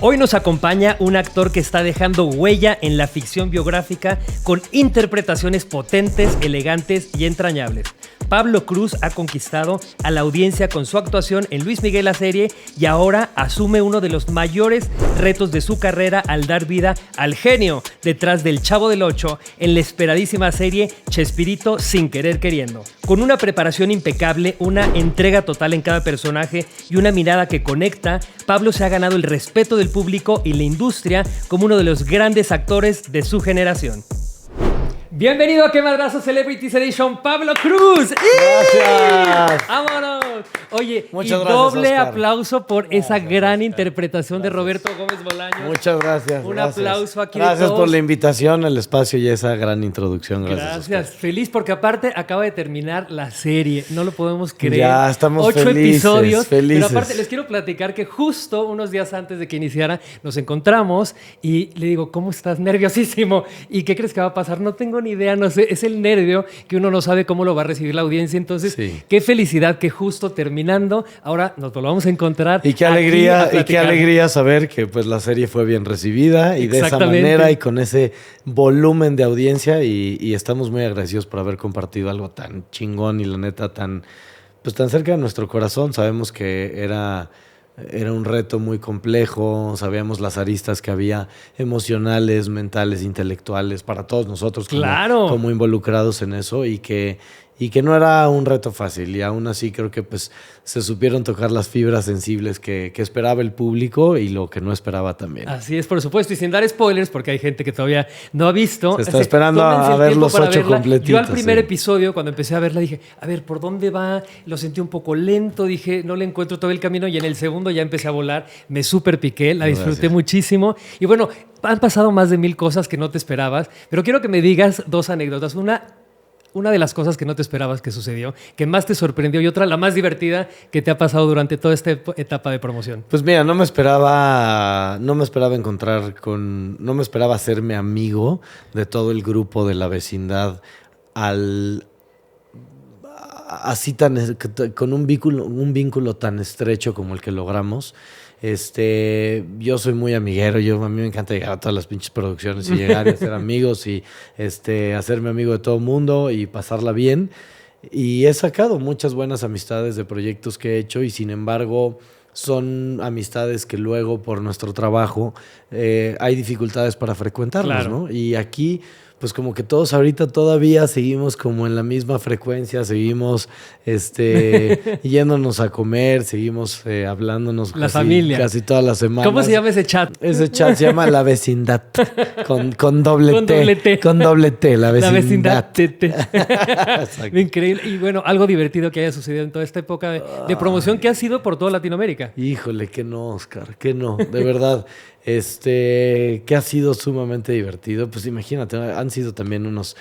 Hoy nos acompaña un actor que está dejando huella en la ficción biográfica con interpretaciones potentes, elegantes y entrañables. Pablo Cruz ha conquistado a la audiencia con su actuación en Luis Miguel la serie y ahora asume uno de los mayores retos de su carrera al dar vida al genio detrás del Chavo del Ocho en la esperadísima serie Chespirito sin querer queriendo. Con una preparación impecable, una entrega total en cada personaje y una mirada que conecta, Pablo se ha ganado el respeto del público y la industria como uno de los grandes actores de su generación. Bienvenido a Qué Madrazo Celebrities Edition, Pablo Cruz. Gracias. ¡Vámonos! Oye, Muchas y gracias, doble Oscar. aplauso por esa gran Oscar. interpretación de Roberto Gómez Bolaños. Muchas gracias. Un gracias. aplauso aquí de Gracias todos. por la invitación, el espacio y esa gran introducción. Gracias. Gracias. Feliz porque aparte acaba de terminar la serie. No lo podemos creer. Ya estamos 8 felices, episodios. felices. Pero aparte les quiero platicar que justo unos días antes de que iniciara nos encontramos y le digo, ¿cómo estás? Nerviosísimo. ¿Y qué crees que va a pasar? No tengo ni idea, no sé. Es el nervio que uno no sabe cómo lo va a recibir la audiencia. Entonces, Sí. qué felicidad que justo terminando, ahora nos volvamos a encontrar. Y qué aquí alegría, a y qué platicar. alegría saber que pues la serie fue bien recibida y de esa Exactamente. manera y con ese volumen de audiencia y estamos muy agradecidos por haber compartido algo tan chingón y la neta tan cerca de nuestro corazón. Sabemos que era un reto muy complejo, sabíamos las aristas que había emocionales, mentales, intelectuales para todos nosotros Claro. como involucrados en eso y que no era un reto fácil y aún así creo que pues se supieron tocar las fibras sensibles que esperaba el público y lo que no esperaba también. Así es, por supuesto, y sin dar spoilers, porque hay gente que todavía no ha visto. Se está esperando tómense a el ver tiempo los para 8 verla. completitos. Yo al primer Sí. episodio, cuando empecé a verla, dije, a ver, ¿por dónde va? Lo sentí un poco lento, dije, no le encuentro todo el camino, y en el segundo ya empecé a volar, me súper piqué, la disfruté Gracias. muchísimo. Y bueno, han pasado más de 1000 cosas que no te esperabas, pero quiero que me digas dos anécdotas. Una de las cosas que no te esperabas que sucedió, que más te sorprendió, y otra, la más divertida que te ha pasado durante toda esta etapa de promoción. Pues mira, no me esperaba no me esperaba hacerme amigo de todo el grupo de la vecindad así con un vínculo tan estrecho como el que logramos. Yo soy muy amiguero, a mí me encanta llegar a todas las pinches producciones y llegar y hacer amigos y hacerme amigo de todo el mundo y pasarla bien. Y he sacado muchas buenas amistades de proyectos que he hecho y sin embargo son amistades que luego por nuestro trabajo hay dificultades para frecuentarlos, Claro. ¿no? Y aquí pues como que todos ahorita todavía seguimos como en la misma frecuencia, seguimos yéndonos a comer, seguimos hablándonos La familia. casi todas las semanas. ¿Cómo se llama ese chat? Ese chat se llama La Vecindad, con doble Con T. doble T. Con doble T, La Vecindad. Tete. Exacto. Increíble. Y bueno, algo divertido que haya sucedido en toda esta época de promoción que ha sido por toda Latinoamérica. Híjole, que no, Oscar, que no, de verdad. Que ha sido sumamente divertido. Pues imagínate, han sido también unos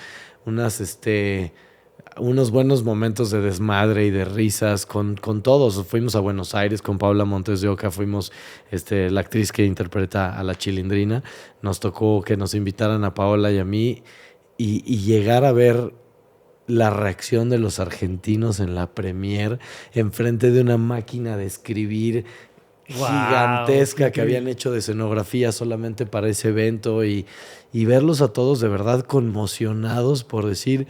buenos momentos de desmadre y de risas con todos. Fuimos a Buenos Aires con Paula Montes de Oca, fuimos la actriz que interpreta a la Chilindrina. Nos tocó que nos invitaran a Paola y a mí y llegar a ver la reacción de los argentinos en la premier enfrente de una máquina de escribir Wow, gigantesca qué que habían hecho de escenografía solamente para ese evento y verlos a todos de verdad conmocionados por decir,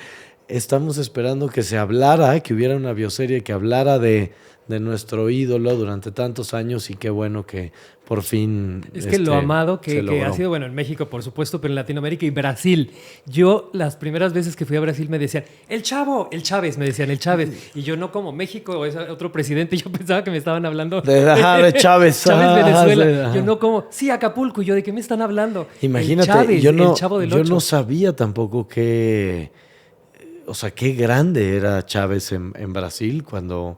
estamos esperando que se hablara, que hubiera una bioserie que hablara de nuestro ídolo durante tantos años y qué bueno que por fin Es que lo amado se que logró. ha sido, bueno, en México, por supuesto, pero en Latinoamérica y Brasil. Yo, las primeras veces que fui a Brasil me decían, el Chávez, me decían, el Chávez. Y yo no como México o es otro presidente, yo pensaba que me estaban hablando de Chávez. Venezuela. Ajá. Yo no como, sí, Acapulco. Y yo, ¿de qué me están hablando? Imagínate, el Chávez, yo no, el Chavo del yo Ocho. no sabía tampoco qué grande era Chávez en Brasil cuando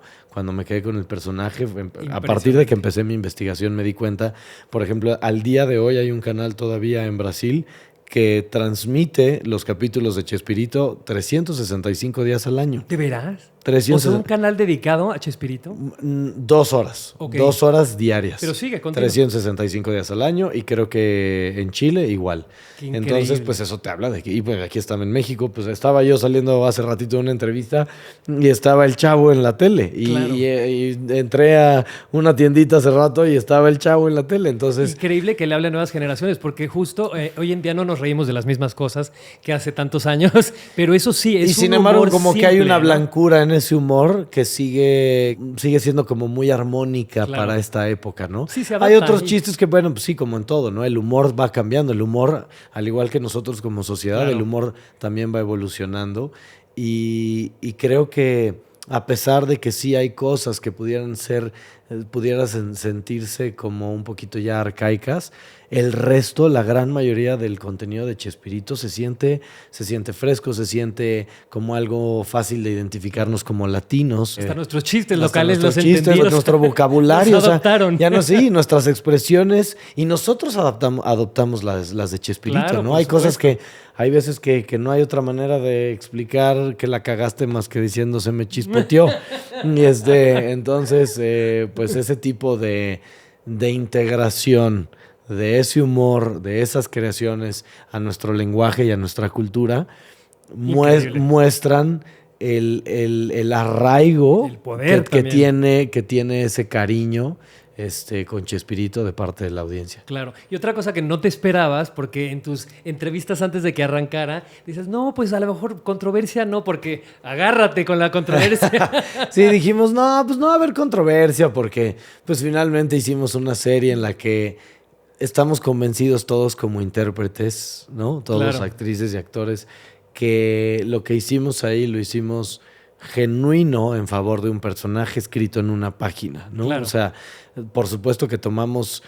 me quedé con el personaje. A partir de que empecé mi investigación me di cuenta, por ejemplo, al día de hoy hay un canal todavía en Brasil que transmite los capítulos de Chespirito 365 días al año. ¿De veras? 300... ¿O sea, un canal dedicado a Chespirito? 2 horas. Ok. 2 horas diarias. Pero sigue, continúa. 365 días al año y creo que en Chile igual. Qué Entonces, increíble. pues eso te habla de que y pues, aquí están en México. Pues estaba yo saliendo hace ratito de una entrevista y estaba el Chavo en la tele. Claro. Y entré a una tiendita hace rato y estaba el Chavo en la tele. Entonces, Increíble que le hable a nuevas generaciones, porque justo hoy en día no nos reímos de las mismas cosas que hace tantos años, pero eso sí, es y sin un embargo, humor como que hay simple, una ¿no? blancura en ese humor que sigue siendo como muy armónica Claro. para esta época, ¿no? Sí, se Hay adapta otros ahí. chistes que, bueno, pues sí, como en todo, ¿no? El humor va cambiando, el humor, al igual que nosotros como sociedad, Claro. el humor también va evolucionando y creo que a pesar de que sí hay cosas que pudieran sentirse como un poquito ya arcaicas, el resto, la gran mayoría del contenido de Chespirito se siente fresco, se siente como algo fácil de identificarnos como latinos. Hasta nuestros chistes Hasta locales, nuestros los chistes, entendidos. nuestro vocabulario, Los adoptaron. o sea, ya no sí, nuestras expresiones y nosotros adoptamos las de Chespirito, Claro, ¿no? por Hay cosas supuesto. hay veces que no hay otra manera de explicar que la cagaste más que diciendo se me chispoteó. Y entonces, pues ese tipo de integración de ese humor, de esas creaciones a nuestro lenguaje y a nuestra cultura, Increíble. muestran el arraigo El poder que también. tiene ese cariño con Chespirito de parte de la audiencia. Claro. Y otra cosa que no te esperabas, porque en tus entrevistas antes de que arrancara, dices, no, pues a lo mejor controversia no, porque agárrate con la controversia. Sí, dijimos, no, pues no va a haber controversia, porque pues finalmente hicimos una serie en la que estamos convencidos todos como intérpretes, ¿no? Todos Claro. actrices y actores, que lo que hicimos ahí lo hicimos genuino en favor de un personaje escrito en una página, ¿no? Claro. O sea, por supuesto que tomamos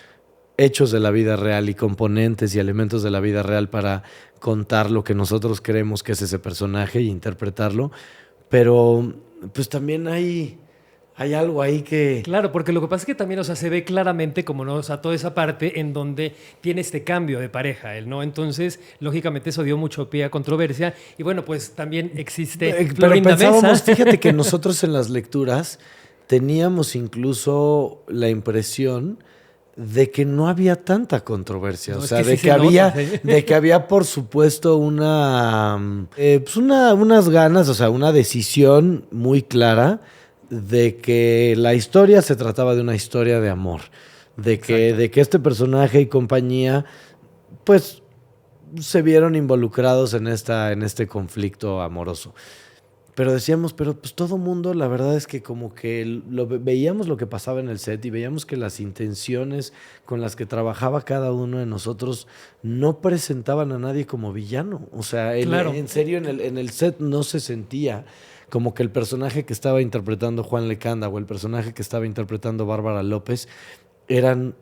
hechos de la vida real y componentes y elementos de la vida real para contar lo que nosotros creemos que es ese personaje y interpretarlo, pero pues también hay algo ahí que... Claro, porque lo que pasa es que también, o sea, se ve claramente como, ¿no? O sea, toda esa parte en donde tiene este cambio de pareja él, ¿no? Entonces, lógicamente eso dio mucho pie a controversia y bueno, pues también existe Pero Florinda pensábamos, Mesa. fíjate que nosotros en las lecturas teníamos incluso la impresión de que no había tanta controversia, No, o es sea, que de sí que se nota, había, ¿sí? de que había por supuesto unas ganas, o sea, una decisión muy clara de que la historia se trataba de una historia de amor, Exacto. de que este personaje y compañía, pues, se vieron involucrados en este conflicto amoroso. Pero decíamos, pero pues todo mundo, la verdad es que como que veíamos lo que pasaba en el set y veíamos que las intenciones con las que trabajaba cada uno de nosotros no presentaban a nadie como villano. O sea, Claro. en serio, en el set no se sentía como que el personaje que estaba interpretando Juan Lecanda o el personaje que estaba interpretando Bárbara López eran,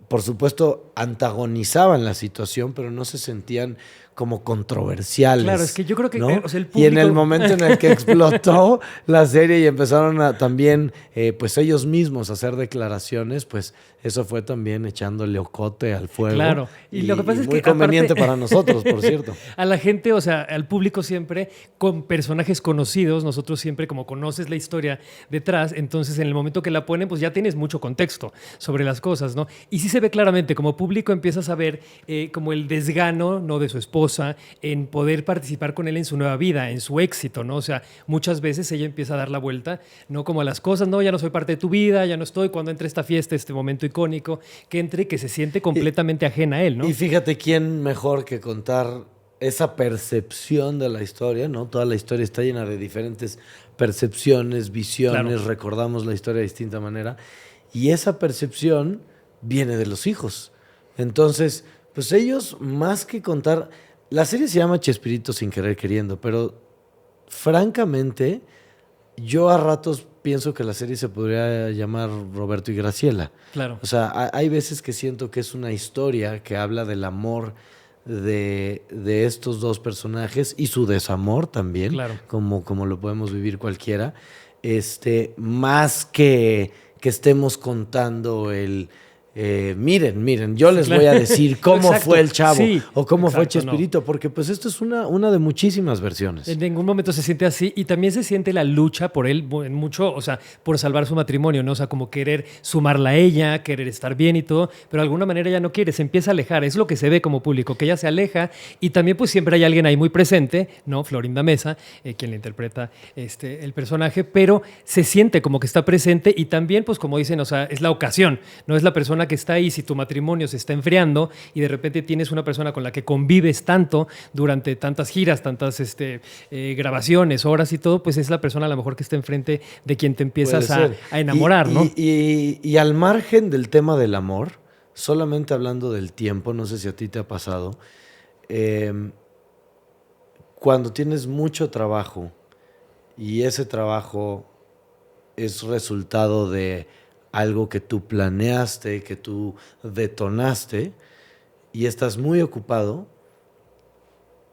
por supuesto, antagonizaban la situación, pero no se sentían como controversiales. Claro, es que yo creo que, ¿no? o sea, el Y en el público- momento en el que explotó la serie y empezaron a también, pues ellos mismos a hacer declaraciones, pues eso fue también echándole ocote al fuego. Claro. Y lo que pasa es muy que, conveniente aparte- para nosotros, por cierto. A la gente, o sea, al público siempre, con personajes conocidos, nosotros siempre como conoces la historia detrás, entonces en el momento que la ponen, pues ya tienes mucho contexto sobre las cosas, ¿no? Y sí se ve claramente, como público empiezas a ver como el desgano, ¿no? De su esposa en poder participar con él en su nueva vida, en su éxito, ¿no? O sea, muchas veces ella empieza a dar la vuelta, ¿no? Como a las cosas, no, ya no soy parte de tu vida, ya no estoy, cuando entre esta fiesta, este momento icónico, que entre, que se siente completamente ajena a él, ¿no? Y fíjate quién mejor que contar esa percepción de la historia, ¿no? Toda la historia está llena de diferentes percepciones, visiones, Claro. recordamos la historia de distinta manera. Y esa percepción viene de los hijos. Entonces, pues ellos, más que contar... La serie se llama Chespirito sin querer queriendo, pero francamente, yo a ratos pienso que la serie se podría llamar Roberto y Graciela. Claro. O sea, hay veces que siento que es una historia que habla del amor de estos dos personajes y su desamor también, Claro. como lo podemos vivir cualquiera, más que estemos contando miren, yo les voy a decir cómo fue el chavo o cómo fue Chespirito, porque pues esto es una de muchísimas versiones. En ningún momento se siente así y también se siente la lucha por él en mucho, o sea, por salvar su matrimonio, ¿no? O sea, como querer sumarla a ella, querer estar bien y todo, pero de alguna manera ella no quiere, se empieza a alejar, es lo que se ve como público, que ella se aleja y también pues siempre hay alguien ahí muy presente, ¿no? Florinda Mesa, quien le interpreta el personaje, pero se siente como que está presente y también pues como dicen, o sea, es la ocasión, no es la persona que está ahí. Si tu matrimonio se está enfriando y de repente tienes una persona con la que convives tanto durante tantas giras, tantas grabaciones, horas y todo, pues es la persona a lo mejor que está enfrente de quien te empiezas a enamorar, ¿no? Y al margen del tema del amor, solamente hablando del tiempo, no sé si a ti te ha pasado, cuando tienes mucho trabajo y ese trabajo es resultado de algo que tú planeaste, que tú detonaste y estás muy ocupado,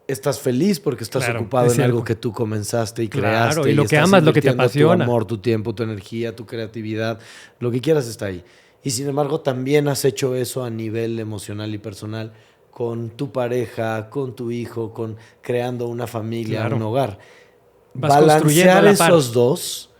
estás feliz porque estás ocupado en algo que tú comenzaste y creaste. Y lo que amas, lo que te apasiona. Tu amor, tu tiempo, tu energía, tu creatividad, lo que quieras está ahí. Y sin embargo, también has hecho eso a nivel emocional y personal con tu pareja, con tu hijo, con creando una familia, un hogar. Balancear esos dos,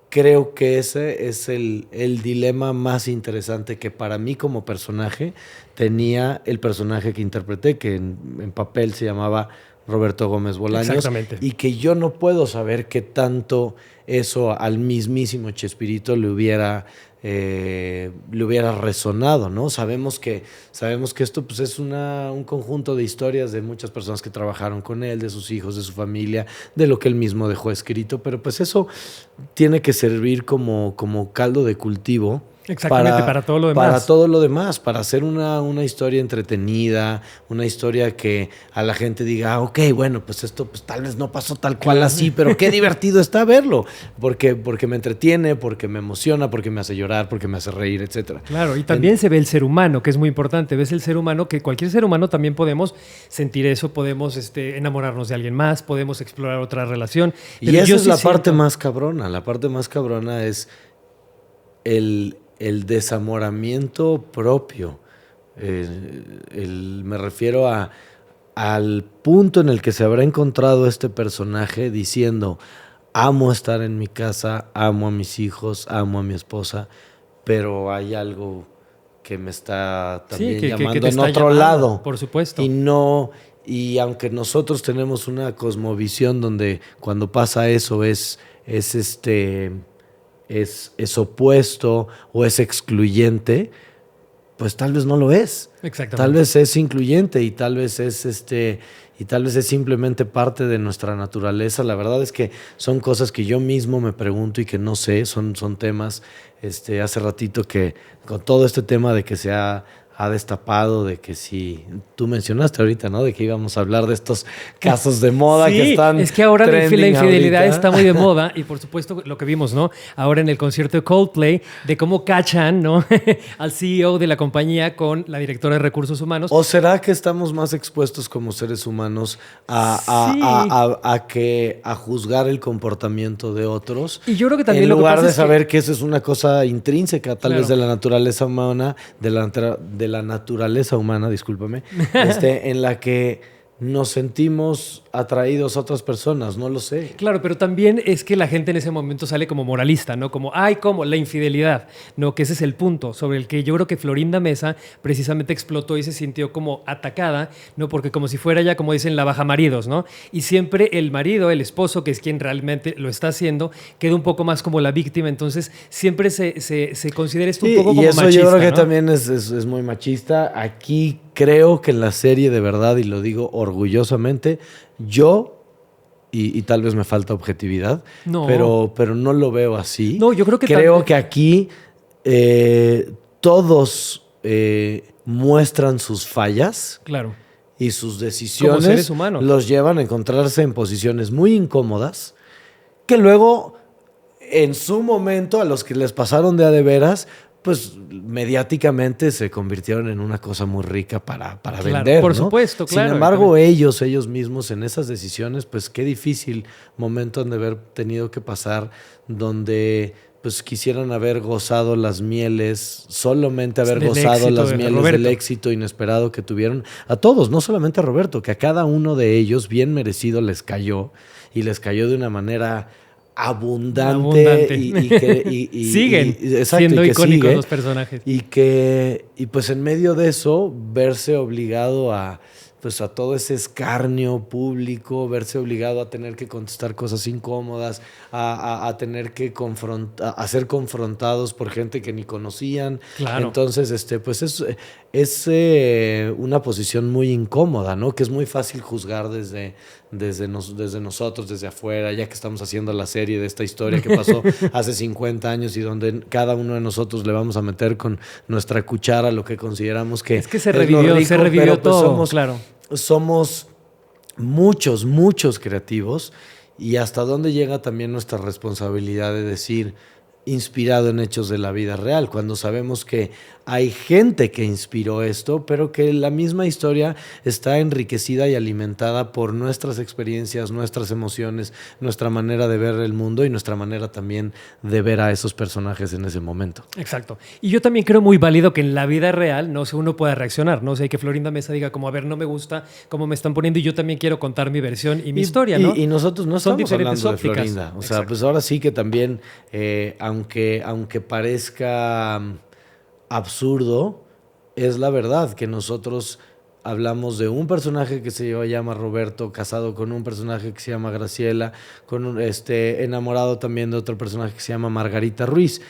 creo que ese es el dilema más interesante que para mí como personaje tenía el personaje que interpreté, que en papel se llamaba Roberto Gómez Bolaños. Exactamente. Y que yo no puedo saber qué tanto eso al mismísimo Chespirito le hubiera resonado, ¿no? Sabemos que esto pues, es un conjunto de historias de muchas personas que trabajaron con él, de sus hijos, de su familia, de lo que él mismo dejó escrito, pero pues eso tiene que servir como caldo de cultivo. Exactamente, para todo lo demás. Para todo lo demás, para hacer una historia entretenida, una historia que a la gente diga, ok, bueno, pues esto pues tal vez no pasó tal cual así, pero qué divertido está verlo, porque me entretiene, porque me emociona, porque me hace llorar, porque me hace reír, etcétera. Claro, y también se ve el ser humano, que es muy importante. Ves el ser humano, que cualquier ser humano también podemos sentir eso, podemos enamorarnos de alguien más, podemos explorar otra relación. Y esa es la parte más cabrona. La parte más cabrona es el desamoramiento propio. Me refiero al punto en el que se habrá encontrado este personaje diciendo, amo estar en mi casa, amo a mis hijos, amo a mi esposa, pero hay algo que me está también llamando que en otro lado. Por supuesto. Y aunque nosotros tenemos una cosmovisión donde cuando pasa eso es opuesto o es excluyente, pues tal vez no lo es. Exactamente. Tal vez es incluyente y tal vez es simplemente parte de nuestra naturaleza. La verdad es que son cosas que yo mismo me pregunto y que no sé, son temas hace ratito que con todo este tema de que se ha destapado, de que si tú mencionaste ahorita, ¿no? De que íbamos a hablar de estos casos de moda que están es que ahora la infidelidad ahorita está muy de moda y por supuesto lo que vimos, ¿no? Ahora en el concierto de Coldplay, de cómo cachan, ¿no? al CEO de la compañía con la directora de recursos humanos. ¿O será que estamos más expuestos como seres humanos a juzgar el comportamiento de otros? Y yo creo que también en lo que lugar pasa de es saber que eso es una cosa intrínseca, tal vez de la naturaleza humana, de la naturaleza humana, discúlpame, en la que nos sentimos atraídos a otras personas, no lo sé. Claro, pero también es que la gente en ese momento sale como moralista, ¿no? Como, como la infidelidad, ¿no? Que ese es el punto sobre el que yo creo que Florinda Mesa precisamente explotó y se sintió como atacada, ¿no? Porque como si fuera ya, como dicen, la baja maridos, ¿no? Y siempre el marido, el esposo, que es quien realmente lo está haciendo, queda un poco más como la víctima, entonces siempre se considera esto un poco como machista, y eso yo creo que ¿no? también es muy machista. Aquí creo que en la serie, de verdad, y lo digo orgullosamente, yo, y tal vez me falta objetividad, pero no lo veo así. No, yo creo que creo que aquí todos muestran sus fallas. Claro. Y sus decisiones como seres humanos los llevan a encontrarse en posiciones muy incómodas que luego, en su momento, a los que les pasaron de veras, pues mediáticamente se convirtieron en una cosa muy rica para vender, por ¿no? supuesto, claro. Sin embargo, ellos mismos en esas decisiones, pues qué difícil momento han de haber tenido que pasar donde pues quisieran haber gozado las mieles, solamente haber Del gozado éxito las de mieles Roberto. del éxito inesperado que tuvieron. A todos, no solamente a Roberto, que a cada uno de ellos bien merecido les cayó, y les cayó de una manera abundante. Siguen exacto, siendo y que icónicos sigue, los personajes. y pues en medio de eso, verse obligado a todo ese escarnio público, verse obligado a tener que contestar cosas incómodas, a tener que a ser confrontados por gente que ni conocían. Claro. Entonces, pues es una posición muy incómoda, ¿no? Que es muy fácil juzgar desde nosotros, desde afuera, ya que estamos haciendo la serie de esta historia que pasó hace 50 años y donde cada uno de nosotros le vamos a meter con nuestra cuchara lo que consideramos que Es que se lo revivió, rico, se revivió pero, pues, todo, claro. somos muchos creativos, y hasta dónde llega también nuestra responsabilidad de decir inspirado en hechos de la vida real, cuando sabemos que hay gente que inspiró esto, pero que la misma historia está enriquecida y alimentada por nuestras experiencias, nuestras emociones, nuestra manera de ver el mundo y nuestra manera también de ver a esos personajes en ese momento. Exacto. Y yo también creo muy válido que en la vida real, no sé, uno pueda reaccionar, ¿no? O sea, que Florinda Mesa diga como, a ver, no me gusta cómo me están poniendo y yo también quiero contar mi versión y mi historia, ¿no? Y nosotros no Son estamos diferentes hablando ópticas. de Florinda. O sea, Exacto. pues ahora sí que también, aunque parezca absurdo, es la verdad que nosotros hablamos de un personaje que se llama Roberto, casado con un personaje que se llama Graciela, enamorado también de otro personaje que se llama Margarita Ruiz.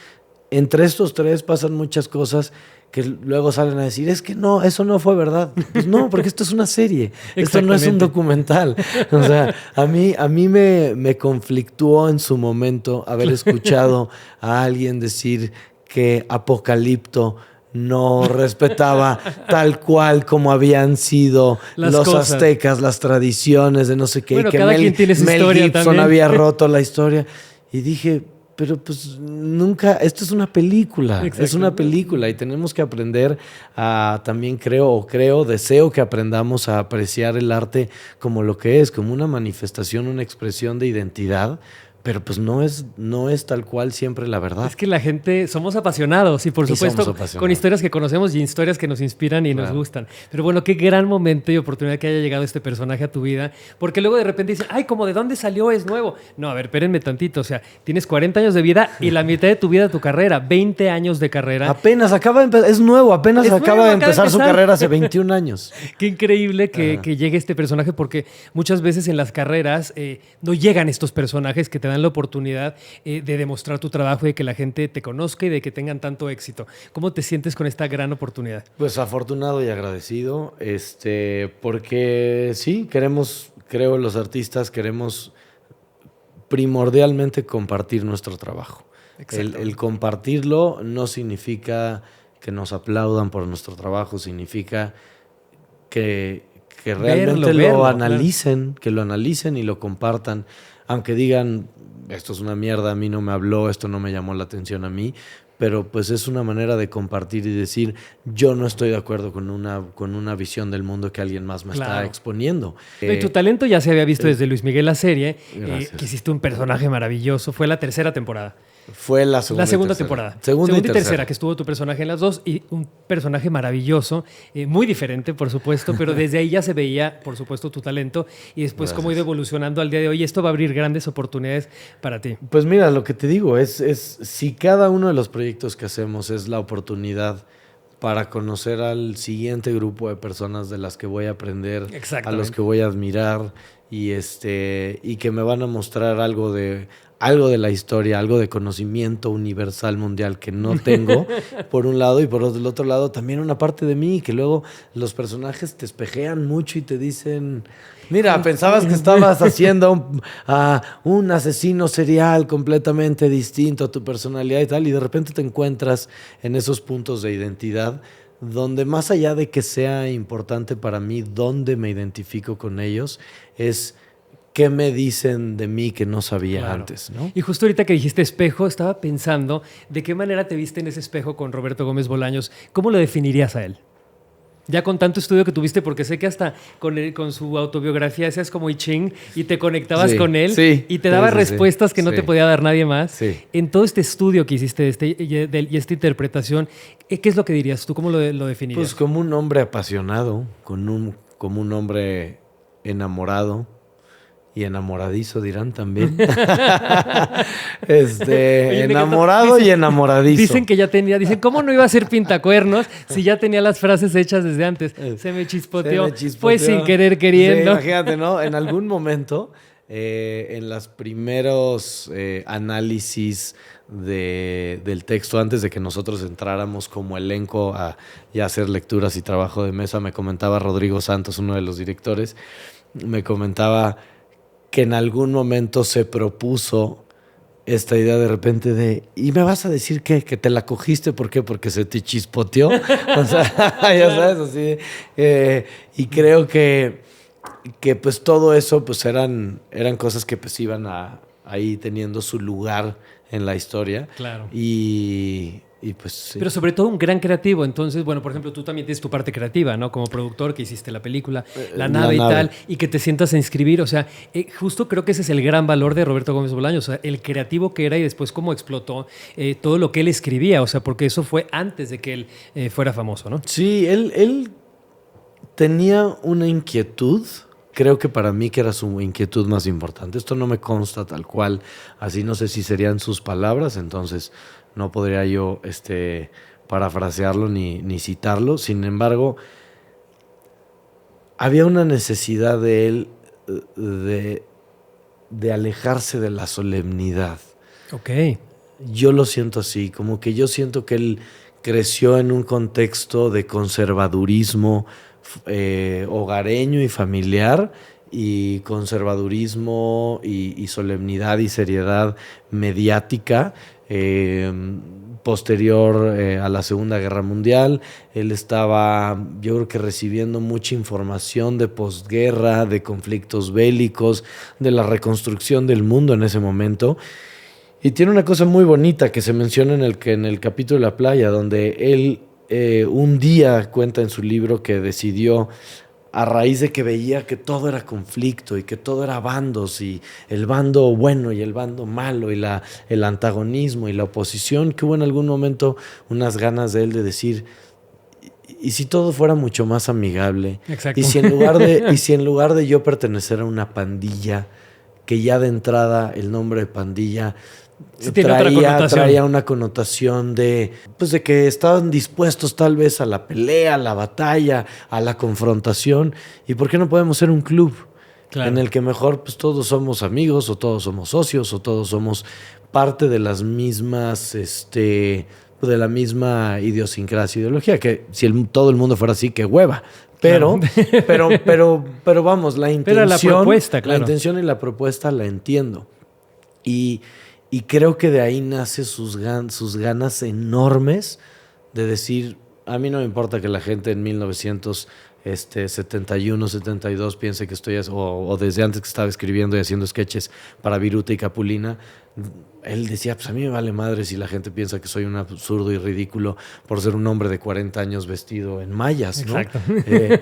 Entre estos tres pasan muchas cosas que luego salen a decir, es que no, eso no fue verdad. Pues no, porque esto es una serie, esto no es un documental. O sea, a mí me conflictuó en su momento haber escuchado a alguien decir que Apocalipto no respetaba tal cual como habían sido Las los cosas. aztecas, las tradiciones de no sé qué, Bueno, y que cada quien tiene su Mel historia Gibson también. había roto la historia. Y dije, pero pues nunca, esto es una película, Exacto. es una película, y tenemos que aprender a, también deseo que aprendamos a apreciar el arte como lo que es, como una manifestación, una expresión de identidad, pero pues no es tal cual siempre la verdad. Es que la gente, somos apasionados y por Y supuesto somos apasionados. con historias que conocemos y historias que nos inspiran y nos Claro. gustan. Pero bueno, qué gran momento y oportunidad que haya llegado este personaje a tu vida, porque luego de repente dicen, ay, ¿como de dónde salió? Es nuevo. No, a ver, espérenme tantito, o sea, tienes 40 años de vida y la mitad de tu vida tu carrera, 20 años de carrera. Apenas acaba de empezar, es nuevo, apenas Es acaba nuevo, de acaba de empezar su empezar. carrera hace 21 años. Qué increíble que llegue este personaje, porque muchas veces en las carreras no llegan estos personajes que te dan la oportunidad de demostrar tu trabajo y de que la gente te conozca y de que tengan tanto éxito. ¿Cómo te sientes con esta gran oportunidad? Pues afortunado y agradecido, porque sí, creo los artistas queremos primordialmente compartir nuestro trabajo. El compartirlo no significa que nos aplaudan por nuestro trabajo, significa que realmente Verlo, lo claro. analicen, que lo analicen y lo compartan, aunque digan, esto es una mierda, a mí no me habló, esto no me llamó la atención a mí, pero pues es una manera de compartir y decir, yo no estoy de acuerdo con una visión del mundo que alguien más me está exponiendo. No, y tu talento ya se había visto desde Luis Miguel la serie, Gracias. que hiciste un personaje maravilloso, fue la tercera temporada. Fue la segunda, La segunda y tercera. temporada. Segunda y tercera, que estuvo tu personaje en las dos y un personaje maravilloso, muy diferente, por supuesto, pero desde ahí ya se veía, por supuesto, tu talento y después Gracias. cómo ha ido evolucionando al día de hoy. Esto va a abrir grandes oportunidades para ti. Pues mira, lo que te digo es si cada uno de los proyectos que hacemos es la oportunidad para conocer al siguiente grupo de personas de las que voy a aprender, a Exactamente. los que voy a admirar y que me van a mostrar algo de la historia, algo de conocimiento universal mundial que no tengo, por un lado, y por el otro lado también una parte de mí, que luego los personajes te espejean mucho y te dicen, mira, pensabas que estabas haciendo un asesino serial completamente distinto a tu personalidad y tal, y de repente te encuentras en esos puntos de identidad donde, más allá de que sea importante para mí dónde me identifico con ellos, es qué me dicen de mí que no sabía Claro. antes, ¿no? Y justo ahorita que dijiste espejo, estaba pensando de qué manera te viste en ese espejo con Roberto Gómez Bolaños. ¿Cómo lo definirías a él? Ya con tanto estudio que tuviste, porque sé que hasta con su autobiografía hacías como I Ching y te conectabas con él y te daba respuestas que no te podía dar nadie más. Sí. En todo este estudio que hiciste y esta interpretación, ¿qué es lo que dirías tú? ¿Cómo lo definirías? Pues como un hombre apasionado, como un hombre enamorado y enamoradizo, dirán también. Oye, enamorado y enamoradizo. Dicen, ¿cómo no iba a ser pintacuernos si ya tenía las frases hechas desde antes? Se me chispoteó. Pues sin querer queriendo. Sí, imagínate, ¿no? En algún momento, en los primeros análisis del texto, antes de que nosotros entráramos como elenco a hacer lecturas y trabajo de mesa, me comentaba Rodrigo Santos, uno de los directores, me comentaba que en algún momento se propuso esta idea de repente de, ¿y me vas a decir qué? ¿Que te la cogiste? ¿Por qué? Porque se te chispoteó. O sea, ya sabes, así. Y creo que pues todo eso pues eran cosas que pues iban ahí teniendo su lugar en la historia. Claro. Y pues sí. Pero sobre todo un gran creativo. Entonces, bueno, por ejemplo, tú también tienes tu parte creativa, ¿no? Como productor que hiciste la película, la nave y tal, y que te sientas a inscribir. O sea, justo creo que ese es el gran valor de Roberto Gómez Bolaños. O sea, el creativo que era y después cómo explotó todo lo que él escribía. O sea, porque eso fue antes de que él fuera famoso, ¿no? Sí, él tenía una inquietud. Creo que para mí que era su inquietud más importante. Esto no me consta tal cual. Así no sé si serían sus palabras, entonces no podría yo parafrasearlo ni citarlo. Sin embargo, había una necesidad de él de alejarse de la solemnidad. Ok. Yo lo siento así, como que yo siento que él creció en un contexto de conservadurismo hogareño y familiar, y conservadurismo y solemnidad y seriedad mediática posterior a la Segunda Guerra Mundial. Él estaba, yo creo que recibiendo mucha información de posguerra, de conflictos bélicos, de la reconstrucción del mundo en ese momento. Y tiene una cosa muy bonita que se menciona en el capítulo de la playa, donde él un día cuenta en su libro que decidió, a raíz de que veía que todo era conflicto y que todo era bandos, y el bando bueno y el bando malo y el antagonismo y la oposición, que hubo en algún momento unas ganas de él de decir, ¿y si todo fuera mucho más amigable? Exacto. Y si en lugar de yo pertenecer a una pandilla, que ya de entrada el nombre de pandilla traía una connotación de que estaban dispuestos tal vez a la pelea, a la batalla, a la confrontación. ¿Y por qué no podemos ser un club? Claro. En el que mejor pues todos somos amigos, o todos somos socios, o todos somos parte de las mismas, de la misma idiosincrasia, ideología? Que si todo el mundo fuera así, qué hueva. Pero vamos, la intención, la propuesta, claro. La intención y la propuesta la entiendo. Y creo que de ahí nace sus ganas enormes de decir, a mí no me importa que la gente en 1971, 72 piense que estoy, o desde antes que estaba escribiendo y haciendo sketches para Viruta y Capulina. Él decía, pues a mí me vale madre si la gente piensa que soy un absurdo y ridículo por ser un hombre de 40 años vestido en mallas, ¿no? Exacto.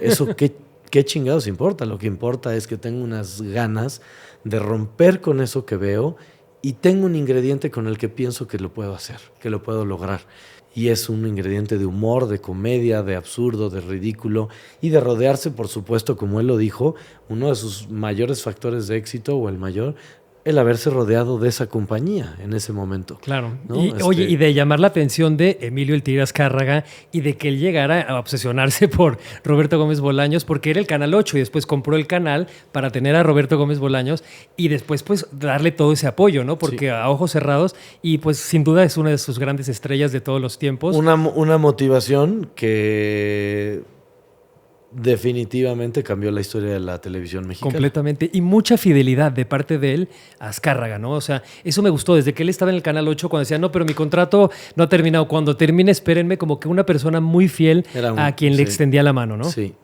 Eso, ¿qué chingados importa? Lo que importa es que tengo unas ganas de romper con eso que veo, y tengo un ingrediente con el que pienso que lo puedo hacer, que lo puedo lograr. Y es un ingrediente de humor, de comedia, de absurdo, de ridículo, y de rodearse, por supuesto, como él lo dijo, uno de sus mayores factores de éxito, o el mayor, el haberse rodeado de esa compañía en ese momento. Claro. ¿No? Oye, y de llamar la atención de Emilio El Tigre Azcárraga, y de que él llegara a obsesionarse por Roberto Gómez Bolaños, porque era el Canal 8 y después compró el canal para tener a Roberto Gómez Bolaños, y después pues darle todo ese apoyo, ¿no? Porque sí, a ojos cerrados, y pues sin duda es una de sus grandes estrellas de todos los tiempos. Una motivación que definitivamente cambió la historia de la televisión mexicana. Completamente. Y mucha fidelidad de parte de él a Azcárraga, ¿no? O sea, eso me gustó. Desde que él estaba en el Canal 8, cuando decía, no, pero mi contrato no ha terminado. Cuando termine, espérenme, como que una persona muy fiel a quien le extendía la mano, ¿no? Sí.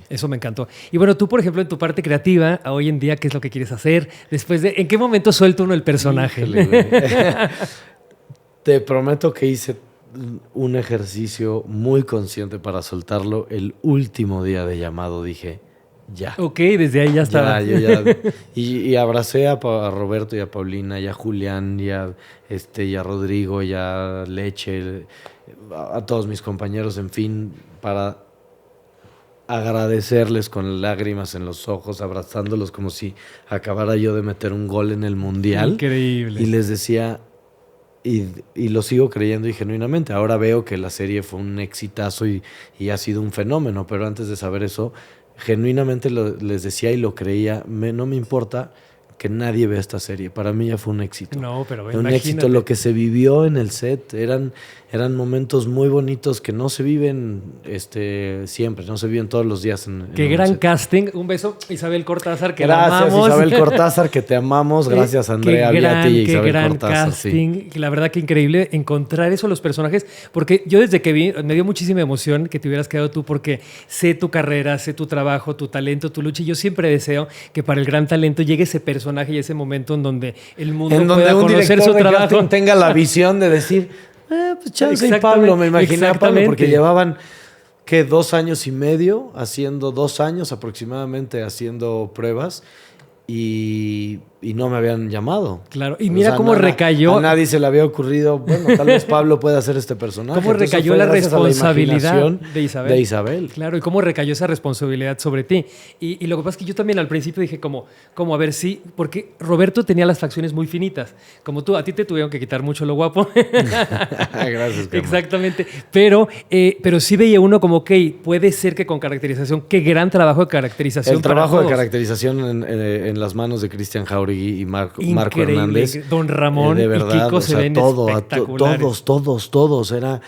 Eso me encantó. Y bueno, tú, por ejemplo, en tu parte creativa, hoy en día, ¿qué es lo que quieres hacer? Después de, ¿en qué momento suelta uno el personaje? Híjole, te prometo que hice un ejercicio muy consciente para soltarlo. El último día de llamado dije, ya. Ok, desde ahí ya estaba. Y abracé a Roberto y a Paulina y a Julián y a Rodrigo y a Leche, a todos mis compañeros, en fin, para agradecerles con lágrimas en los ojos, abrazándolos como si acabara yo de meter un gol en el Mundial. Increíble. Y les decía, y lo sigo creyendo y genuinamente. Ahora veo que la serie fue un exitazo y ha sido un fenómeno, pero antes de saber eso, genuinamente les decía y lo creía, no me importa que nadie vea esta serie. Para mí ya fue un éxito. No, pero un éxito lo que se vivió en el set. Eran momentos muy bonitos que no se viven siempre, no se viven todos los días. Qué gran set. Casting. Un beso, Isabel Cortázar, que gracias, la amamos. Isabel Cortázar, que te amamos. Gracias, Andrea Viati y Isabel gran Cortázar. Casting. Sí. La verdad que increíble encontrar eso a los personajes, porque yo desde que vi, me dio muchísima emoción que te hubieras quedado tú, porque sé tu carrera, sé tu trabajo, tu talento, tu lucha, y yo siempre deseo que para el gran talento llegue ese personaje y ese momento en donde el mundo pueda conocer su trabajo. Tenga la visión de decir, pues chance y Pablo, me imaginé a Pablo, porque llevaban, ¿qué? 2 años y medio, 2 años aproximadamente haciendo pruebas y no me habían llamado. Claro, y mira cómo recayó. A nadie se le había ocurrido, bueno, tal vez Pablo pueda hacer este personaje. Cómo recayó la responsabilidad de Isabel. Claro, y cómo recayó esa responsabilidad sobre ti. Y lo que pasa es que yo también al principio dije como a ver si, porque Roberto tenía las facciones muy finitas. Como tú, a ti te tuvieron que quitar mucho lo guapo. Gracias. Exactamente. Pero sí veía uno como, ok, puede ser que con caracterización, qué gran trabajo de caracterización. El trabajo de caracterización en las manos de Cristian Jauregui y Marco Hernández. Don Ramón de verdad, y Kiko se ven espectaculares. Todos. Era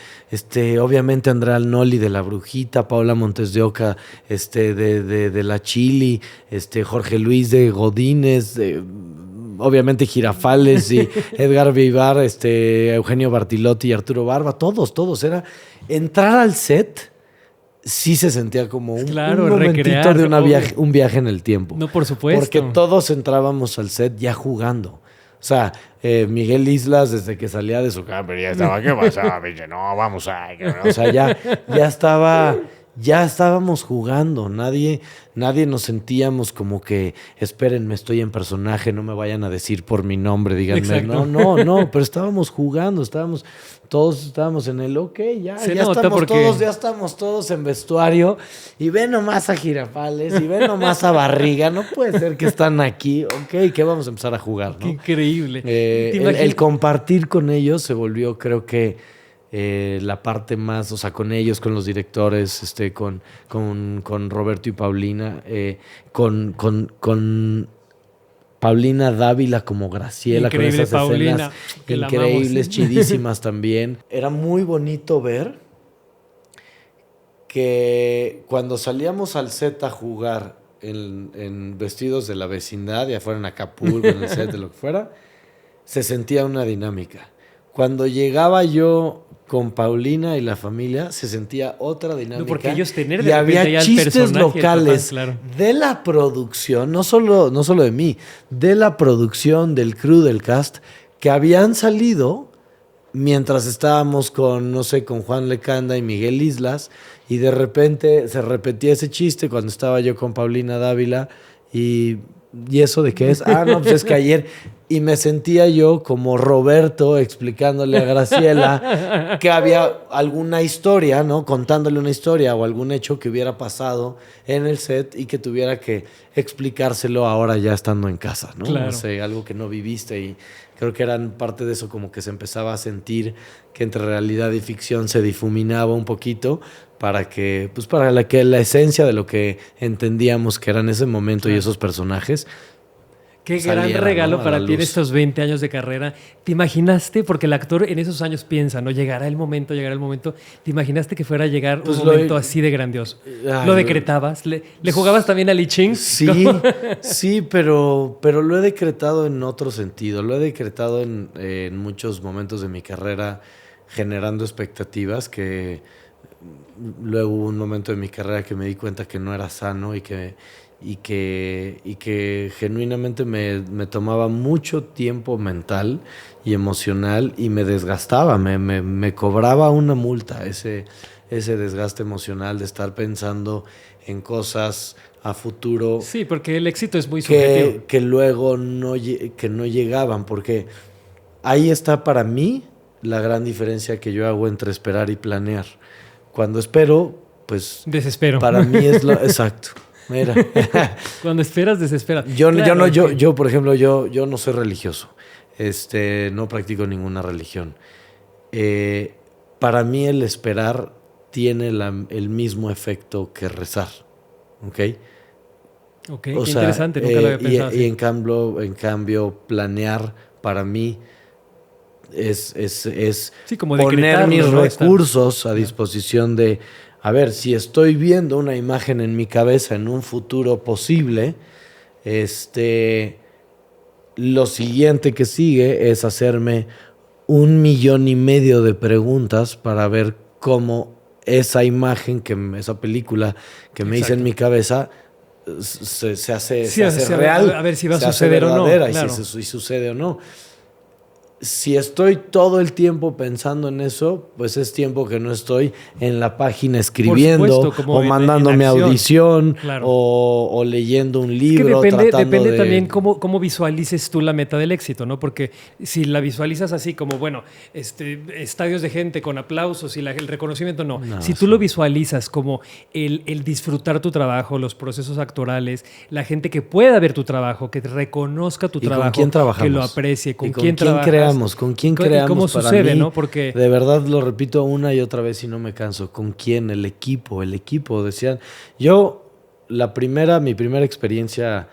obviamente Andrea Arnoldi de La Brujita, Paula Montes de Oca de La Chili, Jorge Luis de Godínez, obviamente Girafales y Edgar Vivar, Eugenio Bartilotti y Arturo Barba, todos. Era entrar al set. Sí se sentía como un momentito de un viaje en el tiempo. No, por supuesto. Porque todos entrábamos al set ya jugando. O sea, Miguel Islas, desde que salía de su cámara, ya estaba, ¿qué pasa? No, vamos a... O sea, ya estábamos jugando. Nadie nos sentíamos como que, espérenme, estoy en personaje, no me vayan a decir por mi nombre, díganme. Exacto. No, pero estábamos jugando, todos estábamos en el ya estamos todos en vestuario y ve nomás a Girafales y ve nomás a Barriga, no puede ser que están aquí, que vamos a empezar a jugar, ¿no? Qué increíble. El compartir con ellos se volvió, creo que, la parte más, o sea, con ellos, con los directores, con Roberto y Paulina, con Paulina Dávila como Graciela, increíble, con esas Paulina, escenas increíbles, chidísimas también. Era muy bonito ver que cuando salíamos al set a jugar en vestidos de la vecindad, ya fuera en Acapulco, en el set, de lo que fuera, se sentía una dinámica. Cuando llegaba yo con Paulina y la familia, se sentía otra dinámica. No, porque ellos tener de había chistes locales de la producción, no solo de mí, de la producción, del crew, del cast, que habían salido mientras estábamos con Juan Lecanda y Miguel Islas, y de repente se repetía ese chiste cuando estaba yo con Paulina Dávila, ¿y eso de qué es? Pues es que ayer... Y me sentía yo como Roberto explicándole a Graciela que había alguna historia, ¿no? Contándole una historia o algún hecho que hubiera pasado en el set y que tuviera que explicárselo ahora ya estando en casa, ¿no? Claro. No sé, algo que no viviste, y creo que eran parte de eso, como que se empezaba a sentir que entre realidad y ficción se difuminaba un poquito para que la esencia de lo que entendíamos que era en ese momento, claro, y esos personajes. Qué gran regalo, ¿no?, para ti en estos 20 años de carrera. ¿Te imaginaste? Porque el actor en esos años piensa, ¿no? Llegará el momento. ¿Te imaginaste que fuera a llegar un momento así de grandioso? ¿Lo decretabas? ¿Le jugabas también a Li Ching? Sí, pero lo he decretado en otro sentido. Lo he decretado en muchos momentos de mi carrera, generando expectativas que luego hubo un momento de mi carrera que me di cuenta que no era sano y que y que genuinamente me tomaba mucho tiempo mental y emocional y me desgastaba, me cobraba una multa ese desgaste emocional de estar pensando en cosas a futuro Sí, porque el éxito es muy subjetivo. que luego que no llegaban, porque ahí está para mí la gran diferencia que yo hago entre esperar y planear. Cuando espero, pues Desespero. para mí es lo exacto. Mira. Cuando esperas, desesperas. Yo, Claro, por ejemplo, yo no soy religioso. No practico ninguna religión. Para mí el esperar tiene el mismo efecto que rezar. ¿Ok? Ok, qué interesante, nunca lo había pensado y así. en cambio, planear para mí es Sí, como poner decretarlo, mis ¿no? recursos a disposición de, a ver, si estoy viendo una imagen en mi cabeza en un futuro posible, lo siguiente que sigue es hacerme 1,5 millones de preguntas para ver cómo esa imagen, esa película que me hice en Exacto. mi cabeza se hace, Sí, se hace a real, a ver si va a se hace suceder o no, verdadera claro. y sucede o no. Si estoy todo el tiempo pensando en eso, pues es tiempo que no estoy en la página escribiendo supuesto, como o en mandándome acción. audición Claro. o leyendo un Es que libro, tratando depende también de... cómo visualices tú la meta del éxito, ¿no? Porque si la visualizas así como, bueno, estadios de gente con aplausos y el reconocimiento, no. No, Si tú sí. lo visualizas como el disfrutar tu trabajo, los procesos actorales, la gente que pueda ver tu trabajo, que reconozca tu ¿Y trabajo, con quién trabajamos? que lo aprecie, con ¿Y quién trabajas. ¿Con quién Y creamos? cómo Para sucede, mí, ¿no? Porque de verdad lo repito una y otra vez y no me canso. ¿Con quién? El equipo. Decían, mi primera experiencia,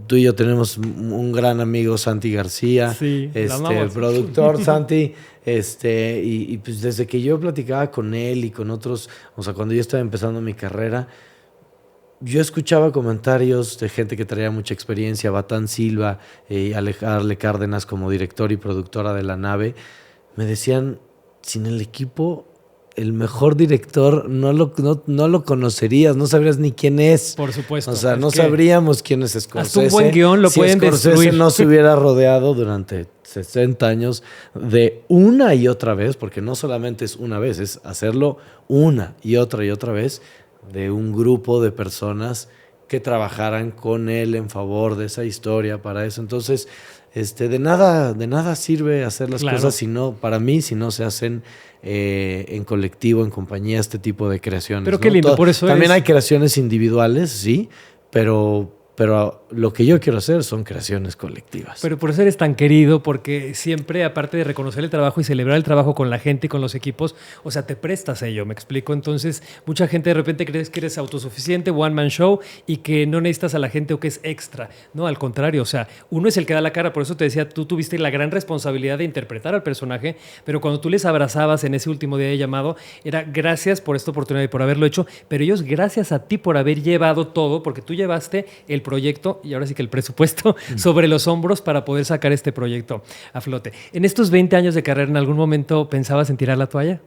tú y yo tenemos un gran amigo, Santi García, sí, la el amamos. productor Santi, y pues desde que yo platicaba con él y con otros, o sea, cuando yo estaba empezando mi carrera, yo escuchaba comentarios de gente que traía mucha experiencia, Batán Silva, Arle Cárdenas como director y productora de La Nave, me decían, sin el equipo, el mejor director no lo conocerías, no sabrías ni quién es. Por supuesto. O sea, es no que sabríamos quién es Scorsese. hasta un buen guión lo si pueden Scorsese destruir. no se hubiera rodeado durante 60 años de una y otra vez, porque no solamente es una vez, es hacerlo una y otra vez, de un grupo de personas que trabajaran con él en favor de esa historia, para eso. Entonces, de nada sirve hacer las Claro. cosas para mí, si no se hacen en colectivo, en compañía, este tipo de creaciones. Pero qué lindo, por eso también es- hay creaciones individuales, sí, pero lo que yo quiero hacer son creaciones colectivas. Pero por eso eres tan querido, porque siempre, aparte de reconocer el trabajo y celebrar el trabajo con la gente y con los equipos, o sea, te prestas a ello, ¿me explico? Entonces, mucha gente de repente crees que eres autosuficiente, one man show, y que no necesitas a la gente o que es extra. No, al contrario, o sea, uno es el que da la cara, por eso te decía, tú tuviste la gran responsabilidad de interpretar al personaje, pero cuando tú les abrazabas en ese último día de llamado, era gracias por esta oportunidad y por haberlo hecho, pero ellos gracias a ti por haber llevado todo, porque tú llevaste el proyecto y ahora sí que el presupuesto sobre los hombros para poder sacar este proyecto a flote. En estos 20 años de carrera, ¿en algún momento pensabas en tirar la toalla?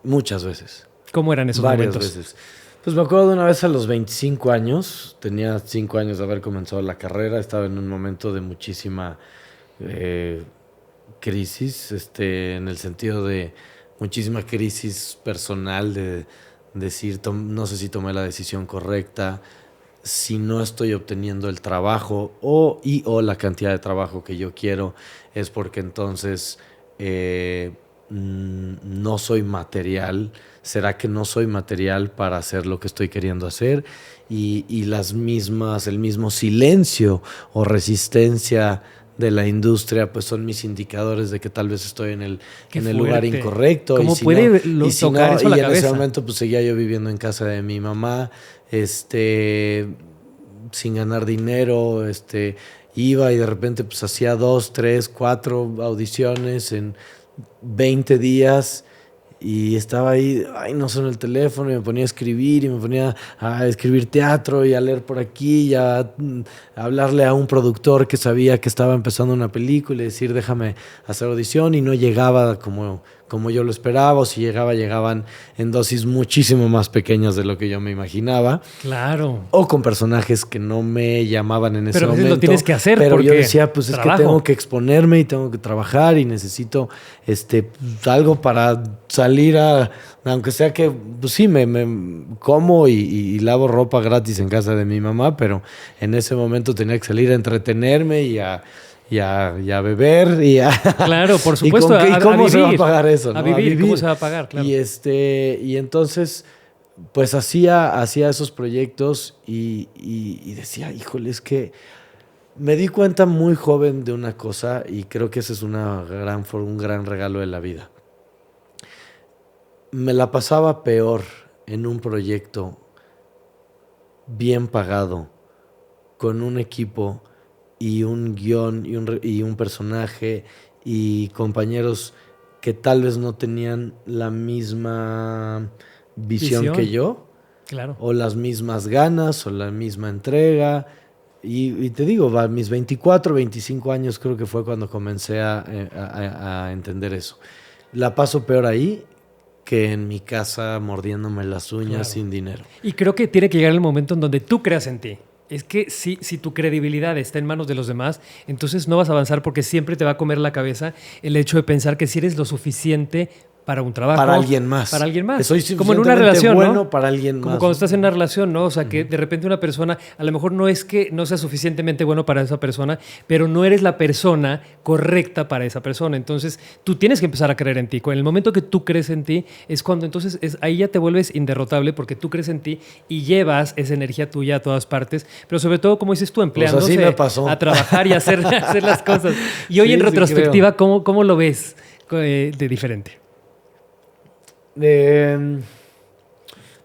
Muchas veces. ¿Cómo eran esos Varias momentos? veces. Pues me acuerdo de una vez a los 25 años, tenía 5 años de haber comenzado la carrera, estaba en un momento de muchísima crisis, en el sentido de muchísima crisis personal, de decir, no sé si tomé la decisión correcta, si no estoy obteniendo el trabajo o la cantidad de trabajo que yo quiero, es porque entonces no soy material. ¿Será que no soy material para hacer lo que estoy queriendo hacer? Y el mismo silencio o resistencia de la industria, pues son mis indicadores de que tal vez estoy en el lugar fuerte. incorrecto. ¿Cómo Y si puede no, tocar eso a la y en ese cabeza? momento pues seguía yo viviendo en casa de mi mamá, sin ganar dinero, iba y de repente pues hacía 2, 3, 4 audiciones en 20 días y estaba ahí, no sonó el teléfono, y me ponía a escribir y me ponía a escribir teatro y a leer por aquí y a hablarle a un productor que sabía que estaba empezando una película y decir déjame hacer audición, y no llegaba como como yo lo esperaba, o si llegaban en dosis muchísimo más pequeñas de lo que yo me imaginaba. Claro. O con personajes que no me llamaban en ese Pero momento. lo tienes que hacer. Pero porque yo decía, pues trabajo. es que tengo que exponerme y tengo que trabajar y necesito algo para salir aunque sea que, pues sí, me como y lavo ropa gratis en casa de mi mamá, pero en ese momento tenía que salir a entretenerme y a beber Claro, por supuesto. ¿Y cómo se va a pagar eso? A ¿no? vivir, ¿cómo se va a pagar? Claro. Y entonces, pues hacía esos proyectos y decía, híjole, es que me di cuenta muy joven de una cosa y creo que ese es un gran regalo de la vida. Me la pasaba peor en un proyecto bien pagado, con un equipo y un guión y un personaje y compañeros que tal vez no tenían la misma visión que yo, claro, o las mismas ganas o la misma entrega. Y te digo, a mis 24, 25 años creo que fue cuando comencé a entender eso. La paso peor ahí que en mi casa mordiéndome las uñas, claro, sin dinero. Y creo que tiene que llegar el momento en donde tú creas en ti. Es que si tu credibilidad está en manos de los demás, entonces no vas a avanzar porque siempre te va a comer la cabeza el hecho de pensar que si eres lo suficiente para un trabajo. Para alguien más. Para alguien más. Soy como en una relación, bueno, ¿no? Para alguien como más. cuando estás en una relación, ¿no? O sea, que de repente una persona, a lo mejor no es que no sea suficientemente bueno para esa persona, pero no eres la persona correcta para esa persona. Entonces, tú tienes que empezar a creer en ti. En el momento que tú crees en ti, es cuando entonces ahí ya te vuelves inderrotable porque tú crees en ti y llevas esa energía tuya a todas partes. Pero sobre todo, como dices tú, empleándose a trabajar y hacer las cosas. Y hoy, sí, en retrospectiva, ¿cómo lo ves de diferente?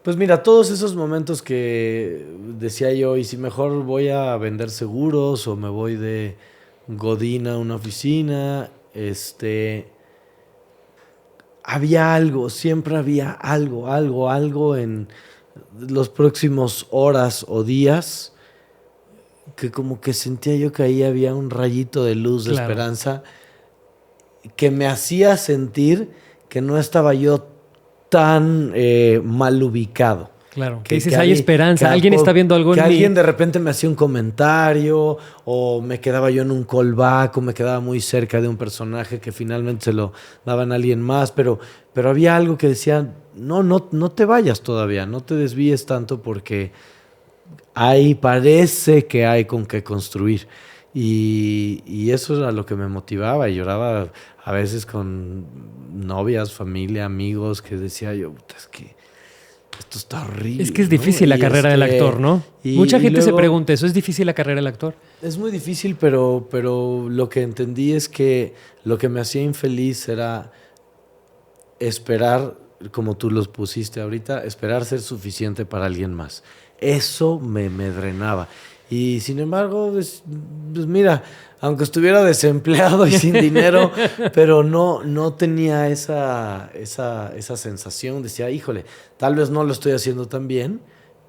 Pues mira, todos esos momentos que decía yo, y si mejor voy a vender seguros o me voy de godín a una oficina, había algo, siempre había algo en los próximos horas o días que como que sentía yo que ahí había un rayito de luz, de esperanza, que me hacía sentir que no estaba yo tan mal ubicado. Claro, que dices, hay esperanza, alguien está viendo algo en mí. Que alguien de repente me hacía un comentario o me quedaba yo en un callback o me quedaba muy cerca de un personaje que finalmente se lo daban a alguien más, pero había algo que decía, no te vayas todavía, no te desvíes tanto porque parece que hay con qué construir. Y eso era lo que me motivaba y lloraba a veces con novias, familia, amigos, que decía yo, es que esto está horrible. Es que es difícil, ¿no? La carrera del actor, ¿no? Mucha gente se pregunta eso, ¿es difícil la carrera del actor? Es muy difícil, pero lo que entendí es que lo que me hacía infeliz era esperar, como tú los pusiste ahorita, esperar ser suficiente para alguien más. Eso me drenaba. Y sin embargo, pues mira, aunque estuviera desempleado y sin dinero, pero no tenía esa sensación. Decía, híjole, tal vez no lo estoy haciendo tan bien,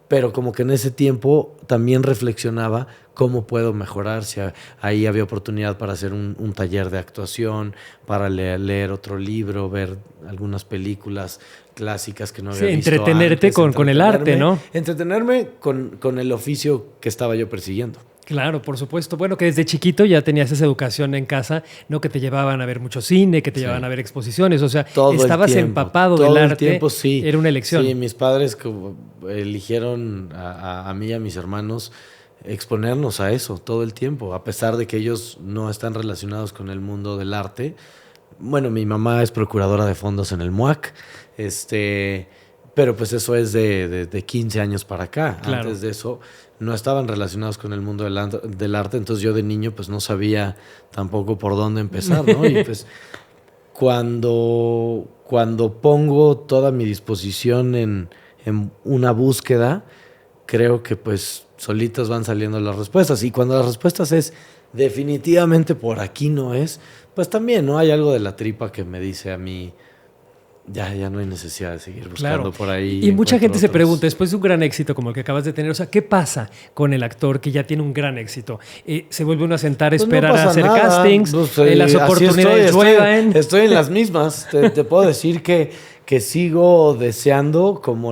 pero como que en ese tiempo también reflexionaba cómo puedo mejorar. Si ahí había oportunidad para hacer un taller de actuación, para leer otro libro, ver algunas películas clásicas que no había visto entretenerte antes, con el arte, ¿no? Entretenerme con el oficio que estaba yo persiguiendo. Claro, por supuesto. Bueno, que desde chiquito ya tenías esa educación en casa, ¿no? Que te llevaban a ver mucho cine, que te llevaban a ver exposiciones. O sea, estabas empapado del arte. Todo el tiempo, sí. Era una elección. Sí, mis padres eligieron a mí y a mis hermanos exponernos a eso todo el tiempo, a pesar de que ellos no están relacionados con el mundo del arte. Bueno, mi mamá es procuradora de fondos en el MUAC, pero pues eso es de 15 años para acá. Claro. Antes de eso no estaban relacionados con el mundo del arte, entonces yo de niño pues no sabía tampoco por dónde empezar, ¿no? Y pues cuando pongo toda mi disposición en una búsqueda, creo que pues solitas van saliendo las respuestas. Y cuando las respuestas es definitivamente por aquí no es, pues también, ¿no? Hay algo de la tripa que me dice a mí, ya no hay necesidad de seguir buscando por ahí. Y mucha gente se otros. pregunta, después de un gran éxito como el que acabas de tener, o sea, ¿qué pasa con el actor que ya tiene un gran éxito? ¿Se vuelve uno a sentar a Pues esperar no a pasa hacer nada. castings? Pues, Las así oportunidades llueven. estoy en las mismas. Te puedo decir que sigo deseando, como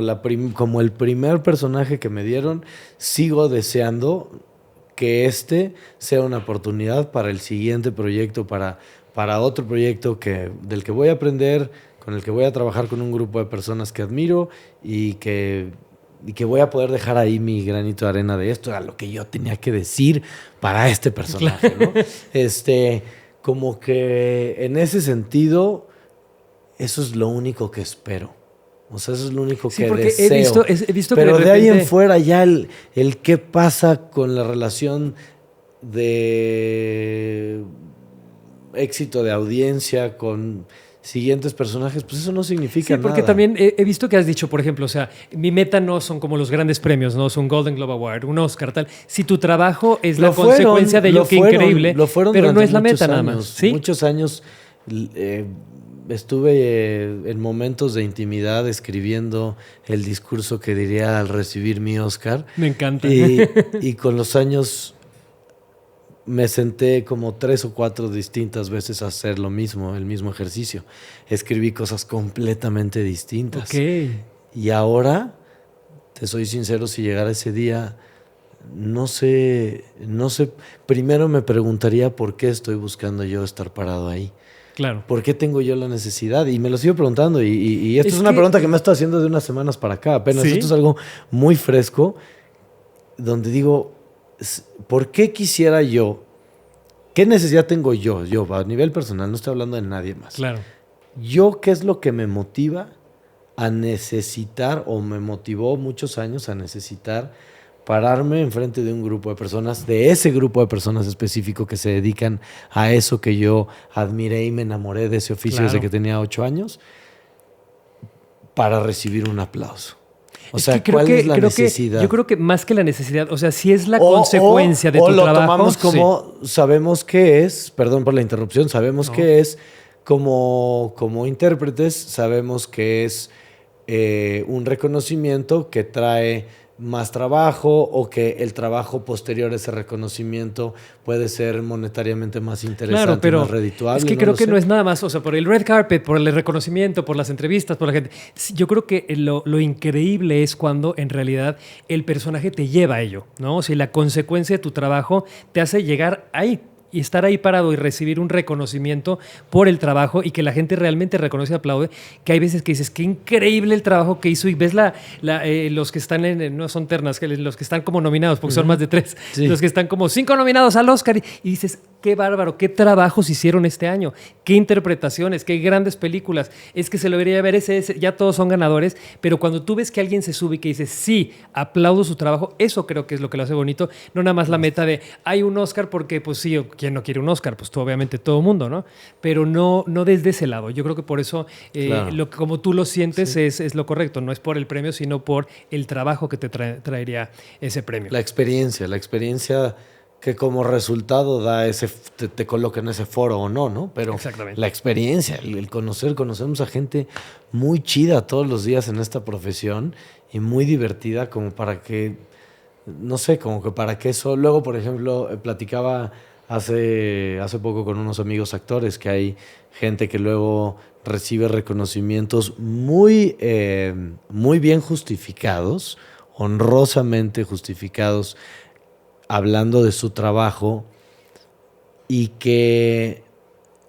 el primer personaje que me dieron, sigo deseando que este sea una oportunidad para el siguiente proyecto, para otro proyecto del que voy a aprender, con el que voy a trabajar con un grupo de personas que admiro y que voy a poder dejar ahí mi granito de arena de esto, a lo que yo tenía que decir para este personaje, ¿no? Como que en ese sentido, eso es lo único que espero. O sea, eso es lo único que deseo. He visto Pero que de ahí en fuera ya el qué pasa con la relación de éxito de audiencia con siguientes personajes, pues eso no significa nada. Sí, porque también he visto que has dicho, por ejemplo, o sea, mi meta no son como los grandes premios, no son Golden Globe Award, un Oscar, tal. Si tu trabajo es la consecuencia de ello, qué increíble, pero no es la meta nada más. ¿Sí? Muchos años estuve en momentos de intimidad escribiendo el discurso que diría al recibir mi Oscar. Me encanta. Y con los años me senté como 3 o 4 distintas veces a hacer lo mismo, el mismo ejercicio. Escribí cosas completamente distintas. Okay. Y ahora, te soy sincero, si llegara ese día, no sé. Primero me preguntaría por qué estoy buscando yo estar parado ahí. Claro. ¿Por qué tengo yo la necesidad? Y me lo sigo preguntando. Y esto es una pregunta que me he estado haciendo de unas semanas para acá. Apenas. ¿Sí? Esto es algo muy fresco, donde digo, ¿por qué quisiera yo? ¿Qué necesidad tengo yo? Yo, a nivel personal, no estoy hablando de nadie más. Claro. Yo, ¿qué es lo que me motiva a necesitar, o me motivó muchos años a necesitar pararme enfrente de un grupo de personas, de ese grupo de personas específico que se dedican a eso que yo admiré y me enamoré de ese oficio desde que tenía 8 años, para recibir un aplauso? O sea, ¿cuál es la necesidad? Yo creo que más que la necesidad, o sea, si es la consecuencia de tu trabajo. O lo tomamos como, sabemos que es, perdón por la interrupción, sabemos que es, como intérpretes, sabemos que es un reconocimiento que trae más trabajo, o que el trabajo posterior a ese reconocimiento puede ser monetariamente más interesante, pero más redituable. Es que creo que no es nada más, o sea, por el red carpet, por el reconocimiento, por las entrevistas, por la gente. Yo creo que lo increíble es cuando en realidad el personaje te lleva a ello, ¿no? O sea, la consecuencia de tu trabajo te hace llegar ahí. Y estar ahí parado y recibir un reconocimiento por el trabajo, y que la gente realmente reconoce y aplaude, que hay veces que dices, qué increíble el trabajo que hizo, y ves los que están no son ternas, los que están como nominados, porque son más de 3, los que están como 5 nominados al Oscar, y dices, qué bárbaro, qué trabajos hicieron este año, qué interpretaciones, qué grandes películas. Es que se lo debería ver, ese, ya todos son ganadores, pero cuando tú ves que alguien se sube y que dice, sí, aplaudo su trabajo, eso creo que es lo que lo hace bonito, no nada más la meta de, hay un Oscar porque, pues sí, ¿quién no quiere un Oscar? Pues tú, obviamente todo mundo, ¿no? Pero no desde ese lado. Yo creo que por eso, como tú lo sientes, es lo correcto. No es por el premio, sino por el trabajo que te traería ese premio. La experiencia que como resultado da te coloca en ese foro o no, pero la experiencia, el conocemos a gente muy chida todos los días en esta profesión, y muy divertida, como para que, no sé, como que para que eso. Luego, por ejemplo, platicaba hace poco con unos amigos actores, que hay gente que luego recibe reconocimientos muy bien justificados, honrosamente justificados, hablando de su trabajo, y que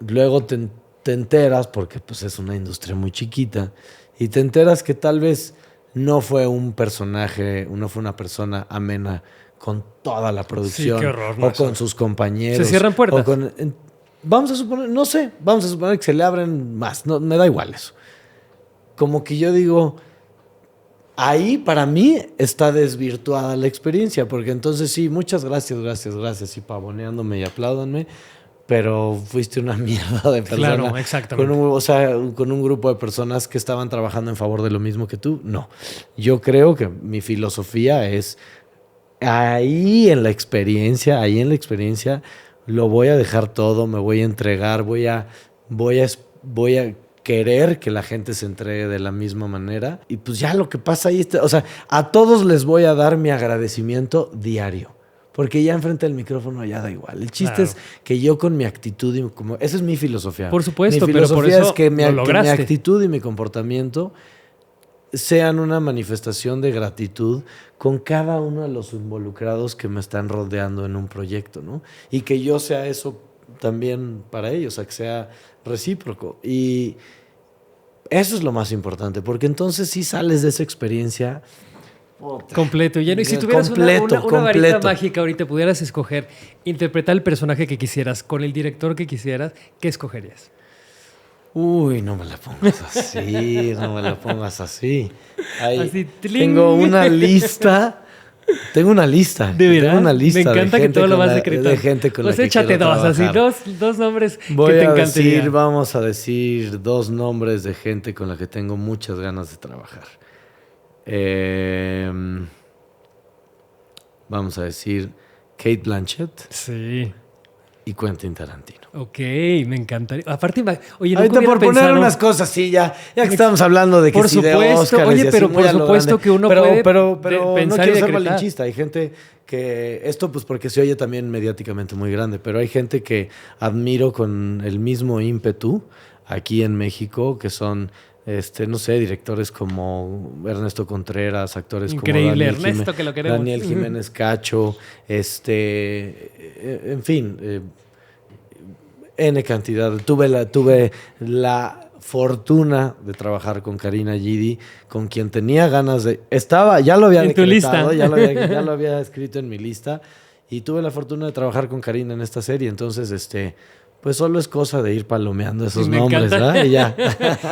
luego te enteras, porque pues es una industria muy chiquita, y te enteras que tal vez no fue un personaje, no fue una persona amena con toda la producción, sí, qué horror, o con sus compañeros. Se cierran puertas. Vamos a suponer que se le abren más, no, me da igual eso. Como que yo digo, ahí para mí está desvirtuada la experiencia, porque entonces sí, muchas gracias, y pavoneándome y apláudanme, pero fuiste una mierda de persona. Claro, exactamente. Con un grupo de personas que estaban trabajando en favor de lo mismo que tú. No, yo creo que mi filosofía es ahí en la experiencia lo voy a dejar todo, me voy a entregar, voy a querer que la gente se entregue de la misma manera. Y pues ya lo que pasa ahí, o sea, a todos les voy a dar mi agradecimiento diario. Porque ya enfrente del micrófono ya da igual. El chiste es que yo con mi actitud, y como esa es mi filosofía. Por supuesto, mi pero filosofía por eso es que mi lograste. actitud y mi comportamiento sean una manifestación de gratitud con cada uno de los involucrados que me están rodeando en un proyecto, ¿no? Y que yo sea eso también para ellos, o sea, que sea recíproco. Y eso es lo más importante, porque entonces sí sales de esa experiencia completo, lleno. Y si tuvieras una varita mágica ahorita, pudieras escoger, interpretar el personaje que quisieras, con el director que quisieras, ¿qué escogerías? Uy, no me la pongas así, no me la pongas así. Así, tengo una lista. Tengo una lista. ¿De verdad? Tengo una lista. Me encanta que todo lo vas decretando. De gente con pues la que échate quiero dos, trabajar. así, dos nombres que te encantarían. Vamos a decir 2 nombres de gente con la que tengo muchas ganas de trabajar. Vamos a decir Cate Blanchett. Sí. Y Quentin Tarantino. Ok, me encantaría. Aparte, oye, no ahorita por poner unas cosas, sí, ya que estamos hablando de que por sí supuesto, de Oscar, oye, pero por supuesto que uno puede pero pensar no quiero y ser decretar. malinchista. Hay gente que esto pues porque se oye también mediáticamente muy grande, pero hay gente que admiro con el mismo ímpetu aquí en México, que son no sé, directores como Ernesto Contreras, actores increíble, como Ernesto, que lo queremos. Daniel Jiménez Cacho, en fin, N cantidad. Tuve la fortuna de trabajar con Karina Gidi, con quien tenía ganas de... ya lo había en tu lista. ya lo había escrito en mi lista, y tuve la fortuna de trabajar con Karina en esta serie, entonces pues solo es cosa de ir palomeando esos nombres, ¿verdad? Y ya.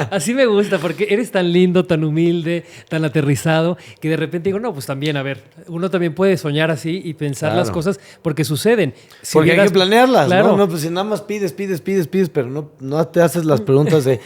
Así me gusta, porque eres tan lindo, tan humilde, tan aterrizado, que de repente digo, no, pues también, a ver, uno también puede soñar así y pensar las cosas porque suceden. Porque hay que planearlas, claro. ¿No? Pues si nada más pides, pero no te haces las preguntas de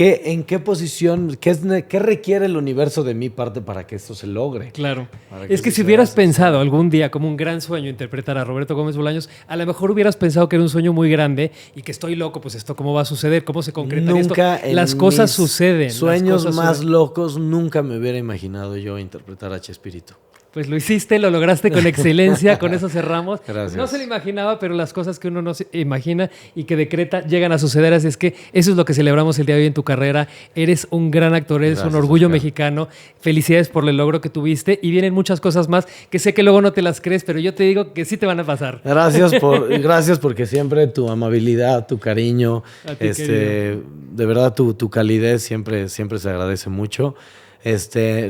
en qué posición, qué requiere el universo de mi parte para que esto se logre. Claro. Es que si hubieras pensado algún día como un gran sueño interpretar a Roberto Gómez Bolaños, a lo mejor hubieras pensado que era un sueño muy grande y que estoy loco, pues esto cómo va a suceder, cómo se concretaría nunca esto. Las cosas suceden. Sueños más locos, nunca me hubiera imaginado yo interpretar a Chespirito. Pues lo hiciste, lo lograste con excelencia, con eso cerramos. Gracias. No se lo imaginaba, pero las cosas que uno no se imagina y que decreta llegan a suceder, así es que eso es lo que celebramos el día de hoy en tu carrera. Eres un gran actor, eres un orgullo mexicano. Felicidades por el logro que tuviste y vienen muchas cosas más que sé que luego no te las crees, pero yo te digo que sí te van a pasar. Gracias porque siempre tu amabilidad, tu cariño, de verdad tu calidez siempre se agradece mucho.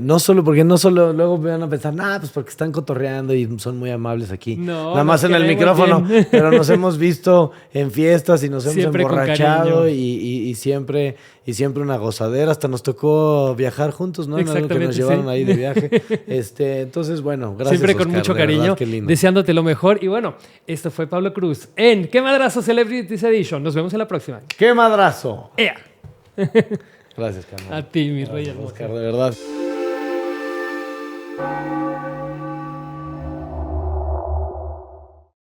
No solo luego me van a pensar, pues porque están cotorreando y son muy amables aquí. No, nada más en el micrófono, pero nos hemos visto en fiestas y nos hemos siempre emborrachado y siempre una gozadera. Hasta nos tocó viajar juntos, ¿no? En algo que nos llevaron ahí de viaje. Entonces, bueno, gracias. Siempre con Oscar, mucho cariño, verdad, deseándote lo mejor. Y bueno, esto fue Pablo Cruz en ¿Qué Madrazo Celebrities Edition? Nos vemos en la próxima. ¡Qué madrazo! ¡Ea! Gracias, carnal. A ti, mi rey hermoso. Oscar, de verdad.